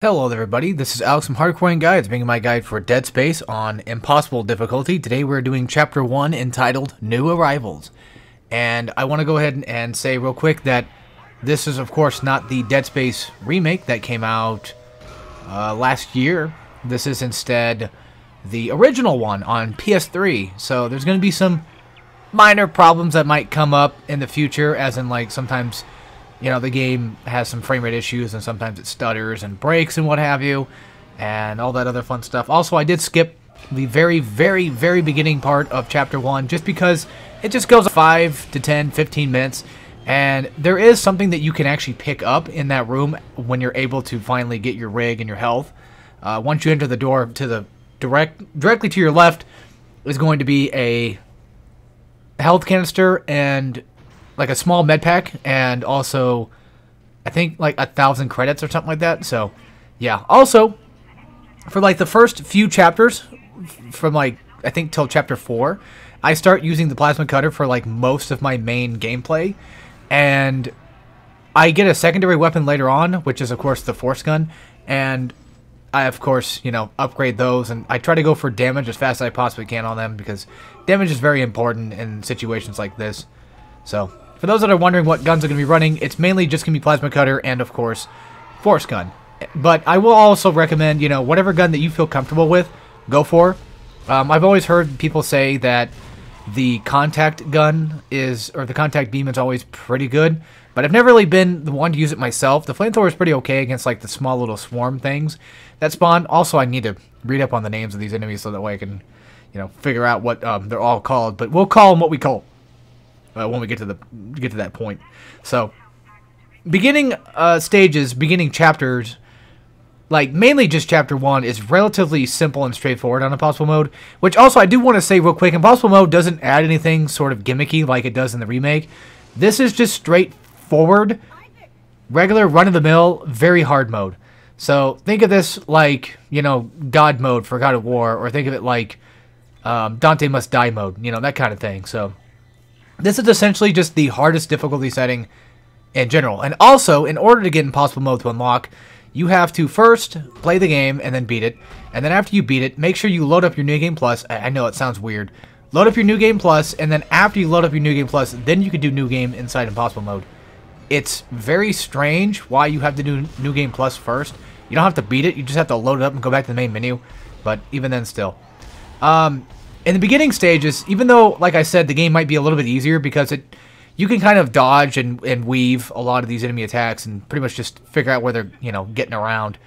Hello there, everybody. This is Alex from Hardcoring Guides, bringing my guide for Dead Space on Impossible difficulty. Today we're doing Chapter 1 entitled New Arrivals. And I want to go ahead and say real quick that this is, of course, not the Dead Space remake that came out last year. This is instead the original one on PS3. So there's going to be some minor problems that might come up in the future, as in, like, sometimes, you know, the game has some frame rate issues, and sometimes it stutters and breaks and what have you, and all that other fun stuff. Also, I did skip the very, very, very beginning part of Chapter 1, just because it just goes 5 to 10, 15 minutes, and there is something that you can actually pick up in that room when you're able to finally get your rig and your health. Once you enter the door, to the directly to your left is going to be a health canister and like a small med pack, and also I think like 1,000 credits or something like that. So yeah, also for like the first few chapters, from like I think till chapter 4, I start using the plasma cutter for like most of my main gameplay, and I get a secondary weapon later on, which is of course the force gun, and I of course, you know, upgrade those, and I try to go for damage as fast as I possibly can on them, because damage is very important in situations like this. So for those that are wondering what guns are going to be running, it's mainly just going to be plasma cutter and, of course, force gun. But I will also recommend, you know, whatever gun that you feel comfortable with, go for. I've always heard people say that the contact gun is, or the contact beam is always pretty good, but I've never really been the one to use it myself. The flamethrower is pretty okay against, like, the small little swarm things that spawn. Also, I need to read up on the names of these enemies so that way I can, you know, figure out what they're all called. But we'll call them what we call when we get to that point. So, beginning stages, beginning chapters, like mainly just chapter 1, is relatively simple and straightforward on Impossible mode. Which also I do want to say real quick, Impossible mode doesn't add anything sort of gimmicky like it does in the remake. This is just straightforward, regular run-of-the-mill, very hard mode. So think of this like, you know, God mode for God of War, or think of it like Dante Must Die mode, you know, that kind of thing. So this is essentially just the hardest difficulty setting in general. And also, in order to get Impossible mode to unlock, you have to first play the game and then beat it. And then after you beat it, make sure you load up your New Game Plus. I know it sounds weird. Load up your New Game Plus, and then after you load up your New Game Plus, then you can do New Game inside Impossible mode. It's very strange why you have to do New Game Plus first. You don't have to beat it, you just have to load it up and go back to the main menu. But even then still. In the beginning stages, even though, like I said, the game might be a little bit easier because you can kind of dodge and weave a lot of these enemy attacks and pretty much just figure out where they're, you know, getting around.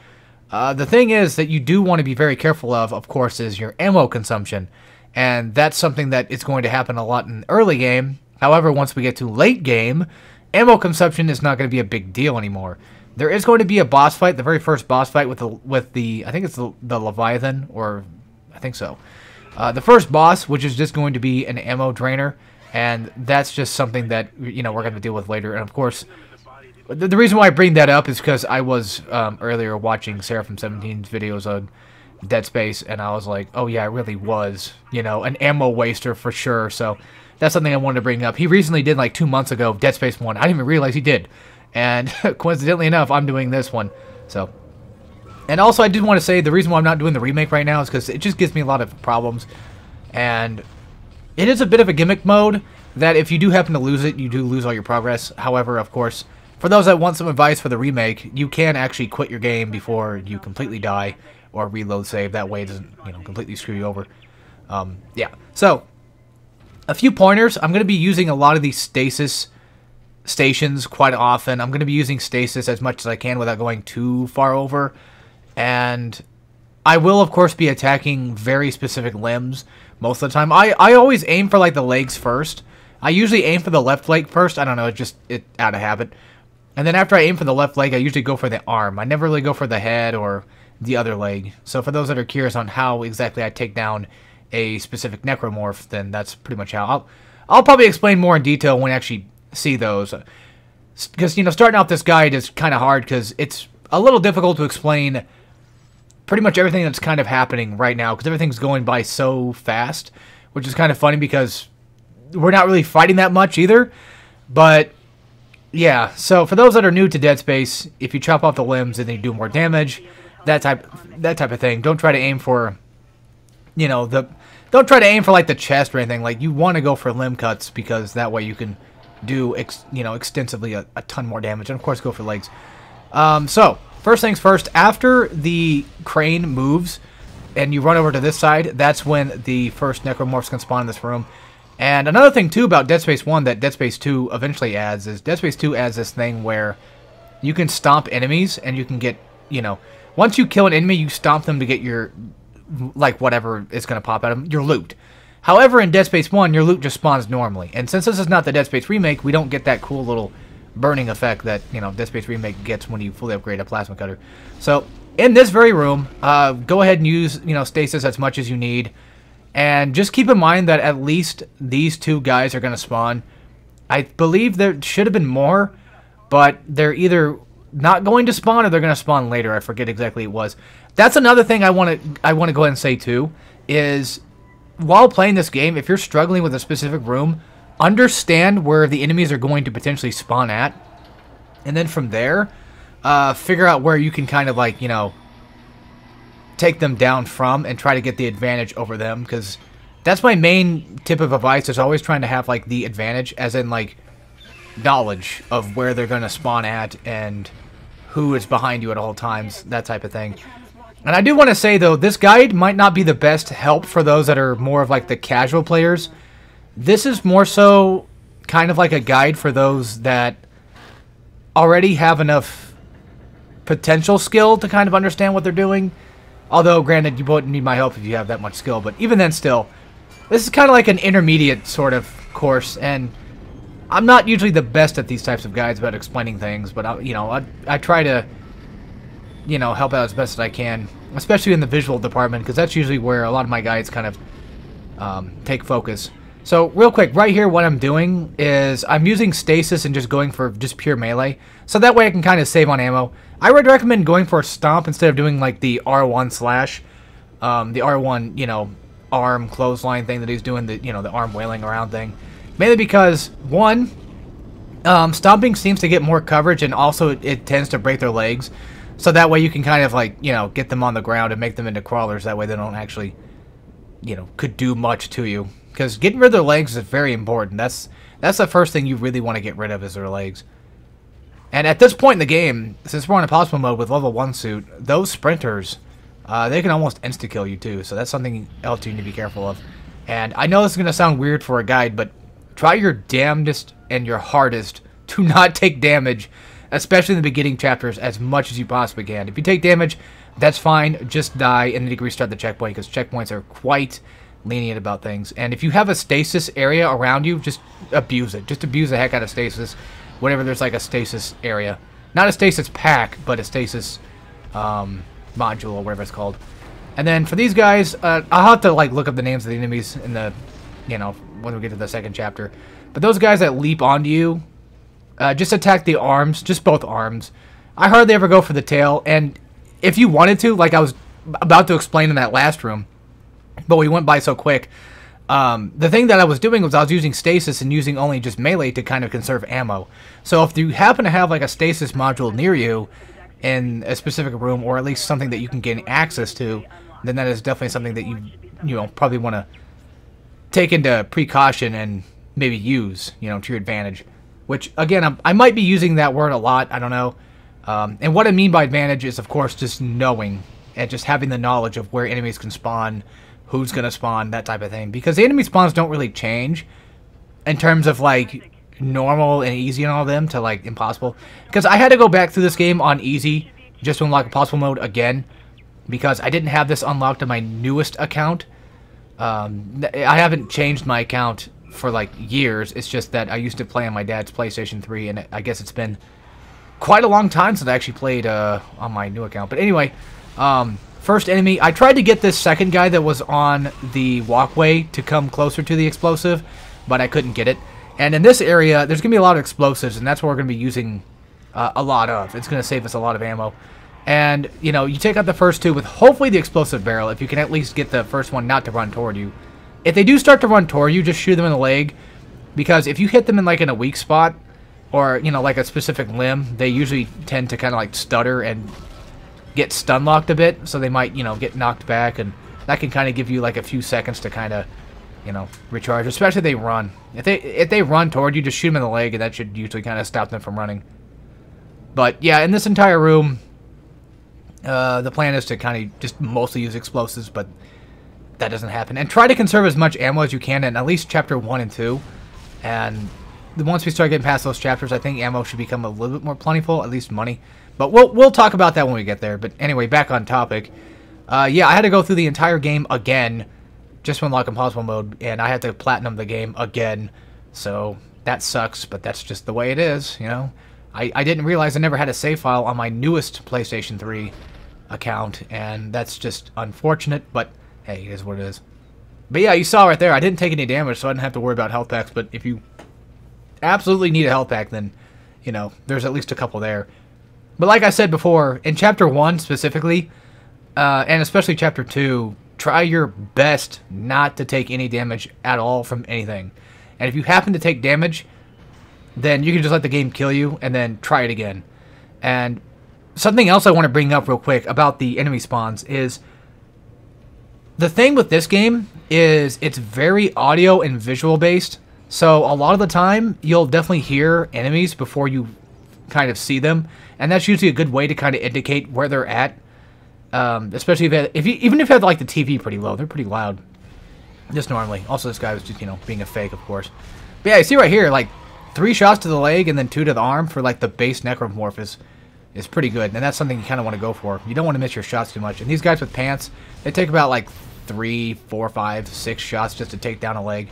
The thing is that you do want to be very careful of course, is your ammo consumption. And that's something that is going to happen a lot in the early game. However, once we get to late game, ammo consumption is not going to be a big deal anymore. There is going to be a boss fight, the very first boss fight with the I think it's the Leviathan, or I think so. The first boss, which is just going to be an ammo drainer, and that's just something that, you know, we're going to deal with later. And of course, the reason why I bring that up is because I was earlier watching Seraphim17's videos on Dead Space, and I was like, oh yeah, I really was, you know, an ammo waster for sure. So that's something I wanted to bring up. He recently did, like 2 months ago, Dead Space 1. I didn't even realize he did. And coincidentally enough, I'm doing this one. So, and also I did want to say the reason why I'm not doing the remake right now is because it just gives me a lot of problems. And it is a bit of a gimmick mode that if you do happen to lose it, you do lose all your progress. However, of course, for those that want some advice for the remake, you can actually quit your game before you completely die, or reload save. That way it doesn't, you know, completely screw you over. Yeah. So, a few pointers. I'm going to be using a lot of these stasis stations quite often. I'm going to be using stasis as much as I can without going too far over. And I will, of course, be attacking very specific limbs most of the time. I always aim for, like, the legs first. I usually aim for the left leg first. I don't know, it's out of habit. And then after I aim for the left leg, I usually go for the arm. I never really go for the head or the other leg. So for those that are curious on how exactly I take down a specific necromorph, then that's pretty much how. I'll probably explain more in detail when I actually see those. Because, you know, starting out this guide is kind of hard because it's a little difficult to explain pretty much everything that's kind of happening right now, because everything's going by so fast, which is kind of funny because we're not really fighting that much either. But yeah, so for those that are new to Dead Space, if you chop off the limbs, then you do more damage. that type of thing. Don't try to aim for, you know, don't try to aim for like the chest or anything. Like, you want to go for limb cuts because that way you can do extensively a ton more damage, and of course go for legs. So first things first, after the crane moves and you run over to this side, that's when the first necromorphs can spawn in this room. And another thing too about Dead Space 1 that Dead Space 2 eventually adds is Dead Space 2 adds this thing where you can stomp enemies and you can get, you know, once you kill an enemy, you stomp them to get your, like, whatever is going to pop out of them, your loot. However, in Dead Space 1, your loot just spawns normally. And since this is not the Dead Space remake, we don't get that cool little burning effect that, you know, Dead Space remake gets when you fully upgrade a plasma cutter. So in this very room, go ahead and use, you know, stasis as much as you need. And just keep in mind that at least these two guys are going to spawn. I believe there should have been more, but they're either not going to spawn or they're going to spawn later. I forget exactly what it was. That's another thing I want to go ahead and say too, is while playing this game, if you're struggling with a specific room, understand where the enemies are going to potentially spawn at. And then from there, figure out where you can kind of, like, you know, take them down from and try to get the advantage over them, because that's my main tip of advice, is always trying to have, like, the advantage, as in, like, knowledge of where they're going to spawn at and who is behind you at all times, that type of thing. And I do want to say, though, this guide might not be the best help for those that are more of, like, the casual players. This is more so kind of like a guide for those that already have enough potential skill to kind of understand what they're doing. Although, granted, you wouldn't need my help if you have that much skill. But even then, still, this is kind of like an intermediate sort of course. And I'm not usually the best at these types of guides about explaining things. But, I try to, you know, help out as best as I can. Especially in the visual department, because that's usually where a lot of my guides kind of take focus. So, real quick, right here, what I'm doing is I'm using stasis and just going for just pure melee. So that way I can kind of save on ammo. I would recommend going for a stomp instead of doing, like, the R1 slash. The R1, you know, arm clothesline thing that he's doing, the, you know, the arm wailing around thing. Mainly because, one, stomping seems to get more coverage, and also it tends to break their legs. So that way you can kind of, like, you know, get them on the ground and make them into crawlers. That way they don't actually, you know, could do much to you. Because getting rid of their legs is very important. That's the first thing you really want to get rid of, is their legs. And at this point in the game, since we're on impossible mode with level 1 suit, those sprinters, they can almost insta-kill you too. So that's something else you need to be careful of. And I know this is going to sound weird for a guide, but try your damnedest and your hardest to not take damage, especially in the beginning chapters, as much as you possibly can. If you take damage, that's fine. Just die and then you can restart the checkpoint, because checkpoints are quite lenient about things. And if you have a stasis area around you, just abuse it. Just abuse the heck out of stasis whenever there's, like, a stasis area. Not a stasis pack, but a stasis module or whatever it's called. And then for these guys, I'll have to, like, look up the names of the enemies in the, you know, when we get to the second chapter. But those guys that leap onto you, just attack the arms, just both arms. I hardly ever go for the tail, and if you wanted to, like I was about to explain in that last room, but we went by so quick, the thing that I was doing was I was using stasis and using only just melee to kind of conserve ammo. So if you happen to have, like, a stasis module near you in a specific room, or at least something that you can gain access to, then that is definitely something that you know, probably want to take into precaution and maybe use, you know, to your advantage. Which, again, I might be using that word a lot, I don't know. And what I mean by advantage is, of course, just knowing and just having the knowledge of where enemies can spawn, who's going to spawn, that type of thing. Because the enemy spawns don't really change in terms of, like, normal and easy and all of them to, like, impossible. Because I had to go back through this game on easy just to unlock impossible mode again, because I didn't have this unlocked on my newest account. I haven't changed my account for, like, years. It's just that I used to play on my dad's PlayStation 3, and I guess it's been quite a long time since I actually played on my new account. But anyway, first enemy, I tried to get this second guy that was on the walkway to come closer to the explosive, but I couldn't get it. And in this area, there's going to be a lot of explosives, and that's what we're going to be using a lot of. It's going to save us a lot of ammo. And, you know, you take out the first two with hopefully the explosive barrel, if you can at least get the first one not to run toward you. If they do start to run toward you, just shoot them in the leg, because if you hit them in, like, in a weak spot, or, you know, like a specific limb, they usually tend to kind of, like, stutter and get stun locked a bit, so they might, you know, get knocked back, and that can kind of give you like a few seconds to kind of, you know, recharge, especially if they run. If they run toward you, just shoot them in the leg, and that should usually kind of stop them from running. But yeah, in this entire room, the plan is to kind of just mostly use explosives, but that doesn't happen. And try to conserve as much ammo as you can in at least chapter 1 and 2. And once we start getting past those chapters, I think ammo should become a little bit more plentiful, at least money. But we'll talk about that when we get there. But anyway, back on topic. Yeah, I had to go through the entire game again, just to unlock Impossible mode, and I had to platinum the game again. So that sucks, but that's just the way it is, you know. I didn't realize I never had a save file on my newest PlayStation 3 account, and that's just unfortunate, but hey, it is what it is. But yeah, you saw right there, I didn't take any damage, so I didn't have to worry about health packs, but if you absolutely need a health pack, then, you know, there's at least a couple there. But like I said before, in Chapter 1 specifically, and especially Chapter 2, try your best not to take any damage at all from anything. And if you happen to take damage, then you can just let the game kill you, and then try it again. And something else I want to bring up real quick about the enemy spawns is, the thing with this game is it's very audio and visual based. So a lot of the time, you'll definitely hear enemies before you kind of see them. And that's usually a good way to kind of indicate where they're at. Especially even if you have like the TV pretty low, they're pretty loud. Just normally. Also, this guy was just, you know, being a fake, of course. But yeah, you see right here, like, 3 shots to the leg and then 2 to the arm for like the base necromorph is pretty good. And that's something you kind of want to go for. You don't want to miss your shots too much. And these guys with pants, they take about like 3, 4, 5, 6 shots just to take down a leg.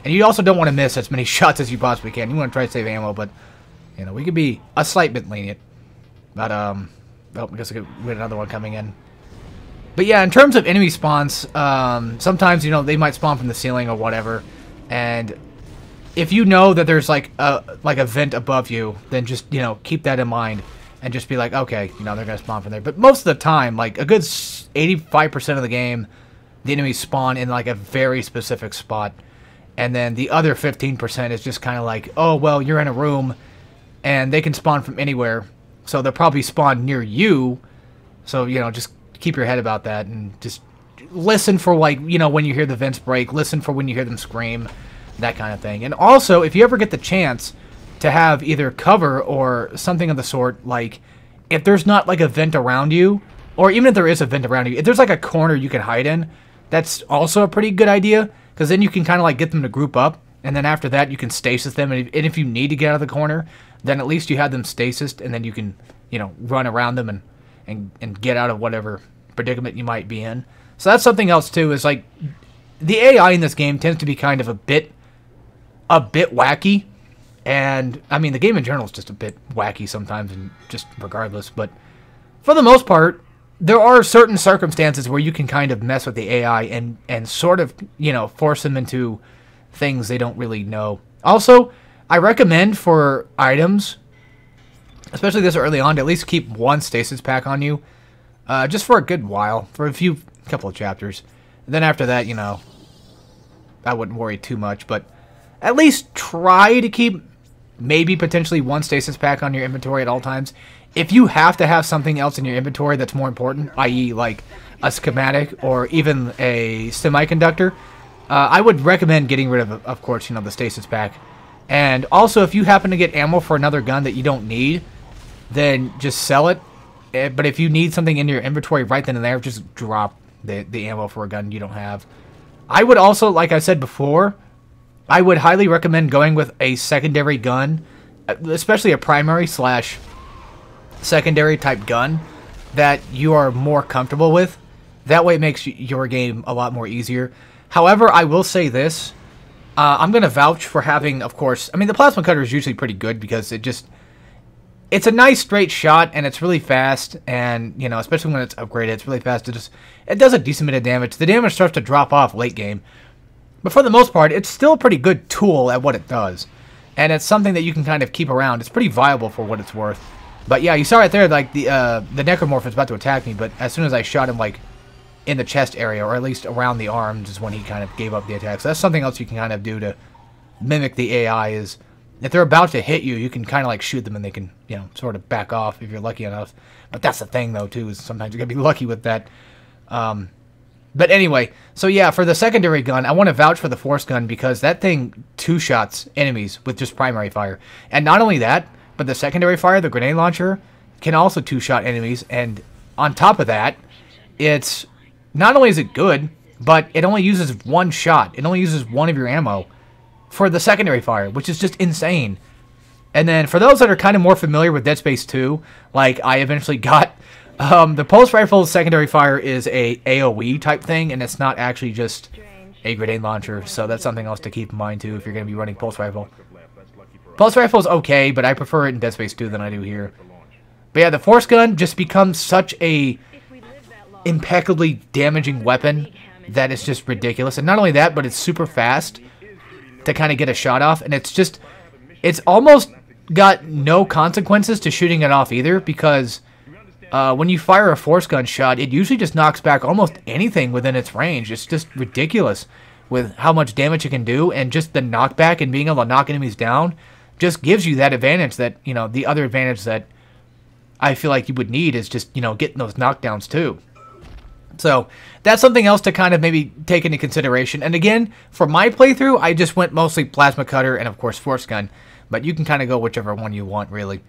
And you also don't want to miss as many shots as you possibly can. You want to try to save ammo, but, you know, we could be a slight bit lenient. But, oh, I guess we had another one coming in. But yeah, in terms of enemy spawns, sometimes, you know, they might spawn from the ceiling or whatever. And if you know that there's like a vent above you, then just, you know, keep that in mind and just be like, okay, you know, they're going to spawn from there. But most of the time, like a good 85% of the game, the enemies spawn in like a very specific spot. And then the other 15% is just kind of like, oh, well, you're in a room and they can spawn from anywhere. So they'll probably spawn near you. So, you know, just keep your head about that and just listen for, like, you know, when you hear the vents break. Listen for when you hear them scream. That kind of thing. And also, if you ever get the chance to have either cover or something of the sort, like, if there's not, like, a vent around you, or even if there is a vent around you, if there's, like, a corner you can hide in, that's also a pretty good idea, because then you can kind of, like, get them to group up, and then after that, you can stasis them, and if you need to get out of the corner, then at least you have them stasised, and then you can, you know, run around them and get out of whatever predicament you might be in. So that's something else, too, is, like, the AI in this game tends to be kind of a bit wacky, and I mean the game in general is just a bit wacky sometimes, and just regardless, but for the most part there are certain circumstances where you can kind of mess with the AI and sort of, you know, force them into things they don't really know. Also, I recommend for items, especially this early on, to at least keep one stasis pack on you, just for a good while, for a couple of chapters. And then after that, you know, I wouldn't worry too much, but at least try to keep maybe potentially one stasis pack on your inventory at all times. If you have to have something else in your inventory that's more important, i.e. like a schematic or even a semiconductor, I would recommend getting rid of course, you know, the stasis pack. And also, if you happen to get ammo for another gun that you don't need, then just sell it. But if you need something in your inventory right then and there, just drop the ammo for a gun you don't have. I would also, like I said before, I would highly recommend going with a secondary gun, especially a primary / secondary type gun that you are more comfortable with. That way it makes your game a lot more easier. However, I will say this. I'm going to vouch for having, of course, I mean, the plasma cutter is usually pretty good because it's a nice straight shot and it's really fast, and, you know, especially when it's upgraded, it's really fast. It does a decent bit of damage. The damage starts to drop off late game. But for the most part, it's still a pretty good tool at what it does. And it's something that you can kind of keep around. It's pretty viable for what it's worth. But yeah, you saw right there, like, the necromorph was about to attack me, but as soon as I shot him, like, in the chest area, or at least around the arms, is when he kind of gave up the attack. So that's something else you can kind of do to mimic the AI, is if they're about to hit you, you can kind of like shoot them and they can, you know, sort of back off if you're lucky enough. But that's the thing, though, too, is sometimes you gotta be lucky with that. But anyway, so yeah, for the secondary gun, I want to vouch for the force gun because that thing two-shots enemies with just primary fire. And not only that, but the secondary fire, the grenade launcher, can also two-shot enemies. And on top of that, it's not only is it good, but it only uses one shot. It only uses one of your ammo for the secondary fire, which is just insane. And then for those that are kind of more familiar with Dead Space 2, like I eventually got, the pulse rifle's secondary fire is a AoE type thing, and it's not actually just a grenade launcher, so that's something else to keep in mind too if you're going to be running pulse rifle. Pulse rifle is okay, but I prefer it in Dead Space 2 than I do here. But yeah, the force gun just becomes such a impeccably damaging weapon that it's just ridiculous. And not only that, but it's super fast to kind of get a shot off, and it's almost got no consequences to shooting it off either, because when you fire a force gun shot, it usually just knocks back almost anything within its range. It's just ridiculous with how much damage it can do, and just the knockback and being able to knock enemies down just gives you that advantage that, you know, the other advantage that I feel like you would need is just, you know, getting those knockdowns too. So that's something else to kind of maybe take into consideration. And again, for my playthrough, I just went mostly plasma cutter and of course force gun, but you can kind of go whichever one you want really.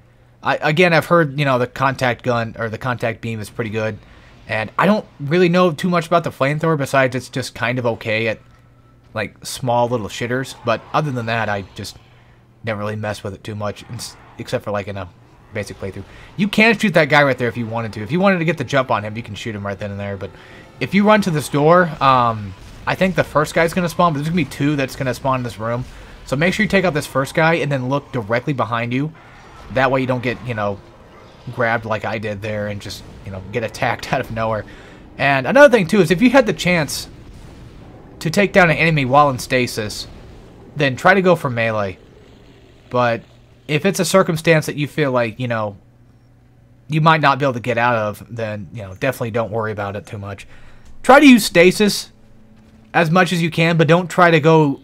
Again, I've heard, you know, the contact gun or the contact beam is pretty good, and I don't really know too much about the flamethrower besides it's just kind of okay at like small little shitters. But other than that, I just never really mess with it too much, except for like in a basic playthrough. You can shoot that guy right there if you wanted to. If you wanted to get the jump on him, you can shoot him right then and there. But if you run to this door, I think the first guy's gonna spawn, but there's gonna be two that's gonna spawn in this room. So make sure you take out this first guy and then look directly behind you. That way you don't get, you know, grabbed like I did there and just, you know, get attacked out of nowhere. And another thing, too, is if you had the chance to take down an enemy while in stasis, then try to go for melee. But if it's a circumstance that you feel like, you know, you might not be able to get out of, then, you know, definitely don't worry about it too much. Try to use stasis as much as you can, but don't try to go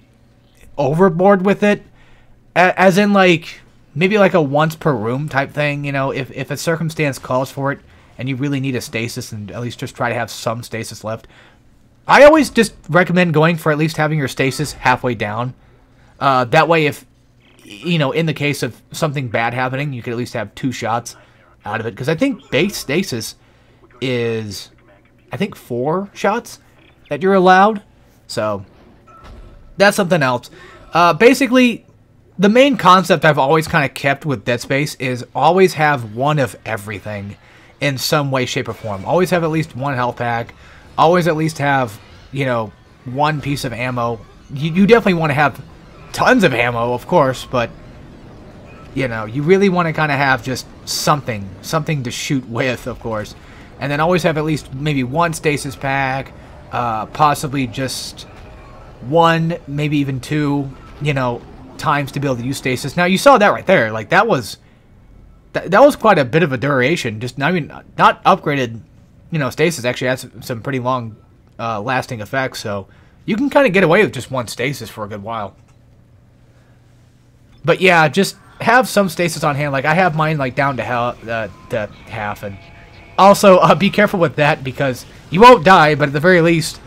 overboard with it. As in, like, maybe like a once per room type thing, you know, if a circumstance calls for it and you really need a stasis, and at least just try to have some stasis left. I always just recommend going for at least having your stasis halfway down. That way if, you know, in the case of something bad happening, you could at least have 2 shots out of it. Because I think base stasis is, I think 4 shots that you're allowed. So that's something else. Basically, the main concept I've always kind of kept with Dead Space is always have one of everything in some way, shape, or form. Always have at least 1 health pack. Always at least have, you know, 1 piece of ammo. You definitely want to have tons of ammo, of course, but, you know, you really want to kind of have just something to shoot with, of course. And then always have at least maybe 1 stasis pack, possibly just 1, maybe even 2, you know, times to be able to use stasis. Now you saw that right there, like that was quite a bit of a duration. Just not upgraded, you know, stasis actually has some pretty long lasting effects, so you can kind of get away with just 1 stasis for a good while. But yeah, just have some stasis on hand. Like I have mine like down to half, and also be careful with that because you won't die, but at the very least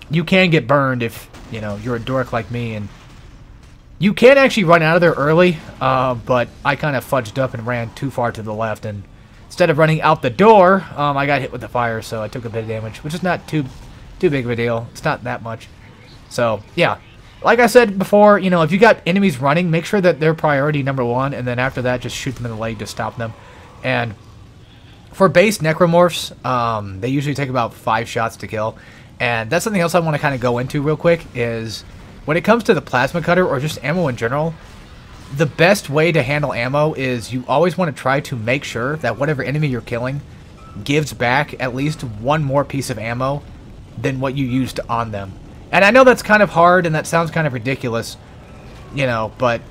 you can get burned if, you know, you're a dork like me. And you can actually run out of there early, but I kind of fudged up and ran too far to the left, and instead of running out the door, I got hit with the fire, so I took a bit of damage, which is not too big of a deal. It's not that much. So, yeah. Like I said before, you know, if you got enemies running, make sure that they're priority number 1, and then after that, just shoot them in the leg to stop them. And for base necromorphs, they usually take about 5 shots to kill, and that's something else I want to kind of go into real quick, is when it comes to the plasma cutter or just ammo in general, the best way to handle ammo is you always want to try to make sure that whatever enemy you're killing gives back at least 1 more piece of ammo than what you used on them. And I know that's kind of hard and that sounds kind of ridiculous, you know, but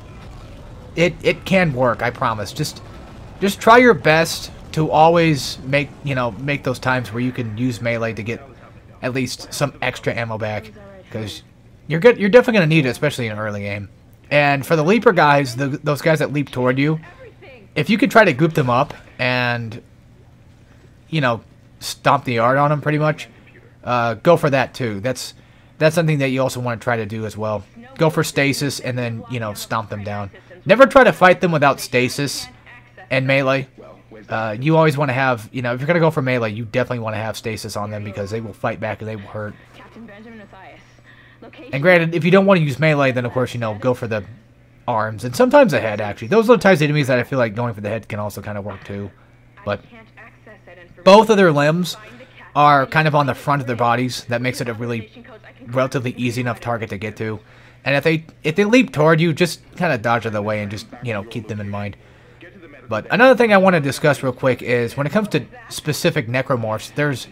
it can work, I promise. Just try your best to always make those times where you can use melee to get at least some extra ammo back, because you're definitely going to need it, especially in an early game. And for the leaper guys, those guys that leap toward you, if you could try to group them up and, you know, stomp the yard on them pretty much, go for that too. That's something that you also want to try to do as well. Go for stasis and then, you know, stomp them down. Never try to fight them without stasis and melee. You always want to have, you know, if you're going to go for melee, you definitely want to have stasis on them because they will fight back and they will hurt. And granted, if you don't want to use melee, then of course, you know, go for the arms. And sometimes the head, actually. Those are the types of enemies that I feel like going for the head can also kind of work too. But both of their limbs are kind of on the front of their bodies. That makes it a really relatively easy enough target to get to. And if they leap toward you, just kind of dodge out of the way and just, you know, keep them in mind. But another thing I want to discuss real quick is when it comes to specific necromorphs, there's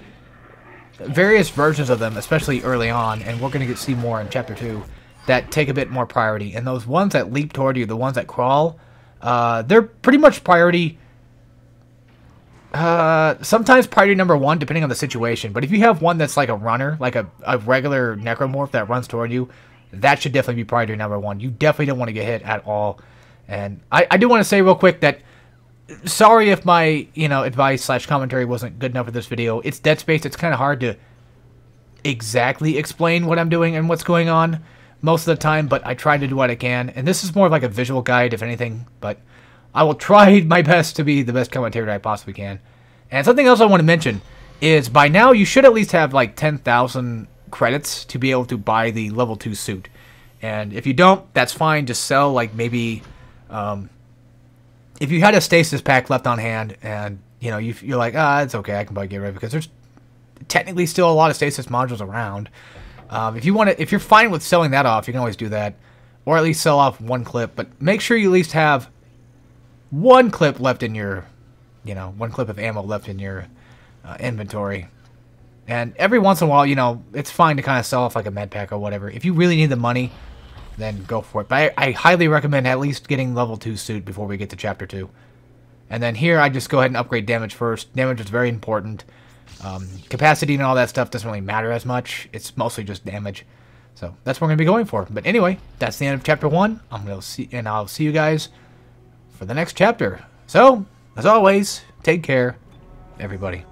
various versions of them, especially early on, and we're going to see more in Chapter 2, that take a bit more priority. And those ones that leap toward you, the ones that crawl, they're pretty much priority. Sometimes priority number 1, depending on the situation. But if you have one that's like a runner, like a regular necromorph that runs toward you, that should definitely be priority number 1. You definitely don't want to get hit at all. And I do want to say real quick that sorry if my, you know, advice / commentary wasn't good enough for this video. It's Dead Space. It's kind of hard to exactly explain what I'm doing and what's going on most of the time, but I try to do what I can. And this is more of like a visual guide, if anything, but I will try my best to be the best commentator I possibly can. And something else I want to mention is by now you should at least have like 10,000 credits to be able to buy the level 2 suit. And if you don't, that's fine. Just sell like maybe if you had a stasis pack left on hand and, you know, you're like, it's okay, I can probably get rid of it because there's technically still a lot of stasis modules around. If you're fine with selling that off, you can always do that, or at least sell off one clip. But make sure you at least have one clip left in your, you know, one clip of ammo left in your inventory. And every once in a while, you know, it's fine to kind of sell off like a med pack or whatever. If you really need the money, then go for it. But I highly recommend at least getting level 2 suit before we get to Chapter 2. And then here, I just go ahead and upgrade damage first. Damage is very important. Capacity and all that stuff doesn't really matter as much. It's mostly just damage. So that's what we're going to be going for. But anyway, that's the end of Chapter 1. I'll see you guys for the next chapter. So, as always, take care, everybody.